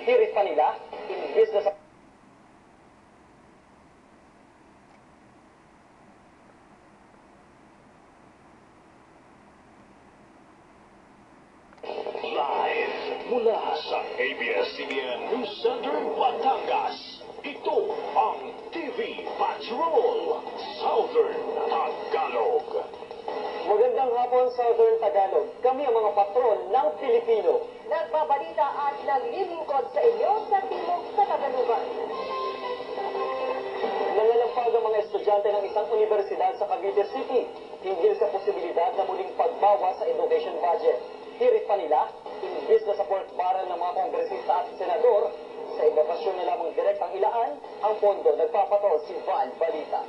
Hirit pa nila, imbis na sa live mula sa ABS-CBN News Center, Batangas. Ito ang TV Patrol Southern Tagalog. Magandang hapon, Southern Tagalog. Kami ang mga patrol ng Pilipino. Nagbabalita at naglilingkod sa inyo sa Timog sa Tagalugan. Nangalampag ang mga estudyante ng isang universidad sa Cavite City hinggil sa posibilidad na muling pagbawas sa education budget. Hirit pa nila, imbis na sa pork barrel ng mga kongresista at senador, sa edukasyon na lamang direktang ilaan ang pondo. Nagpapatol si Val Balita.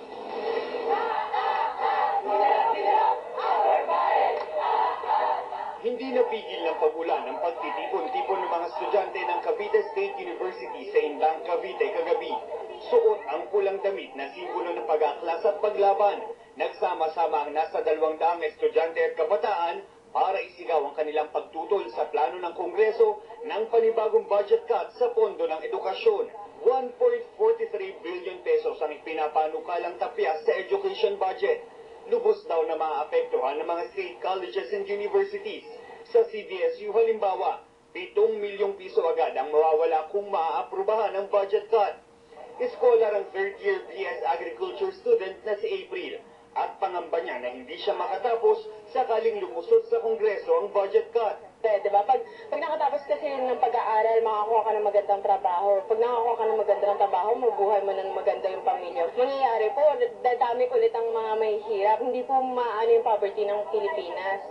Hindi napigil ng pag-ulan ang pagtitipon-tipon ng mga estudyante ng Cavite State University sa Indang, Cavite kagabi. Suot ang pulang damit na simbolo ng pag-aaklas at paglaban. Nagsama-sama ang nasa 200 estudyante at kabataan para isigaw ang kanilang pagtutol sa plano ng Kongreso ng panibagong budget cut sa pondo ng edukasyon. 1.43 billion pesos ang ipinapanukalang tapyas sa education budget. Lubos daw na maaapektuhan ng mga state colleges and universities. Sa CDSU halimbawa, 7 milyong piso agad ang mawawala kung maaaprubahan ang budget cut. Scholar ang third-year BS Agriculture student na si April at pangamba niya na hindi siya makatapos sakaling lumusot sa Kongreso ang budget cut. Diba? Pag nakatapos kasi ng pag-aaral, makakuha ka ng magandang trabaho. Pag nakakuha ka ng magandang trabaho, mabuhay mo ng maganda yung pamilya. Mangyayari po, dadami ulit ang mga mahihirap. Hindi po maano yung poverty ng Pilipinas.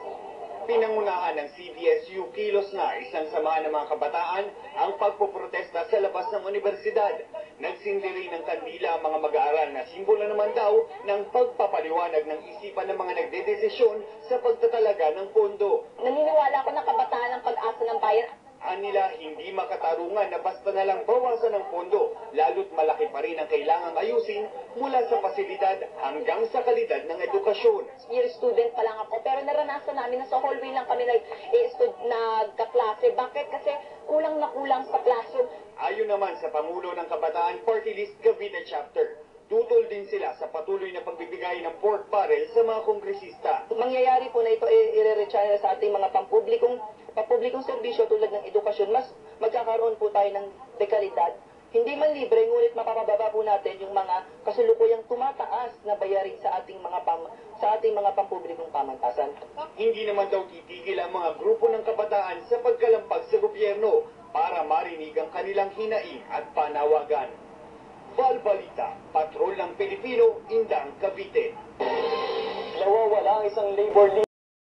Pinangunahan ng CDSU kilos na isang samahan ng mga kabataan ang pagpoprotesta sa labas ng universidad. Nagsindi rin ng kandila ang mga mag-aaral na simbolo naman daw ng pagpapaliwanag ng isipan ng mga nagdedesisyon sa pagtatalaga ng pondo. Naniniwala ako na kabataan ang pag-asa ng bayan. Anila hindi makatarungan na basta na lang bawasan ng pondo, lalo't malaki pa rin ang kailangang ayusin mula sa pasilidad hanggang sa kalidad ng edukasyon. Year student pa lang ako, pero naranasan namin na sa hallway lang kami nagkaklase. Bakit? Kasi kulang na kulang sa classroom. Ayon naman sa Pangulo ng Kabataan Party List Cavite Chapter, tutol din sila sa patuloy na pagbibigay ng pork barrel sa mga kongresista. Mangyayari po na ito i-retire sa ating mga pampublikong serbisyo tulad ng edukasyon. Mas magkakaroon po tayo ng dekalidad. Hindi man libre, ngunit mapapababa po natin yung mga kasulukuyang tumataas na bayarin sa ating mga pampublikong pamantasan. Hindi naman daw titigil ang mga grupo ng kabataan sa pagkalampag sa gobyerno para marinig ang kanilang hinaing at panawagan. Val Balita, Patrol ng Pilipino, Indang, Cavite. Nawawala ang isang labor leader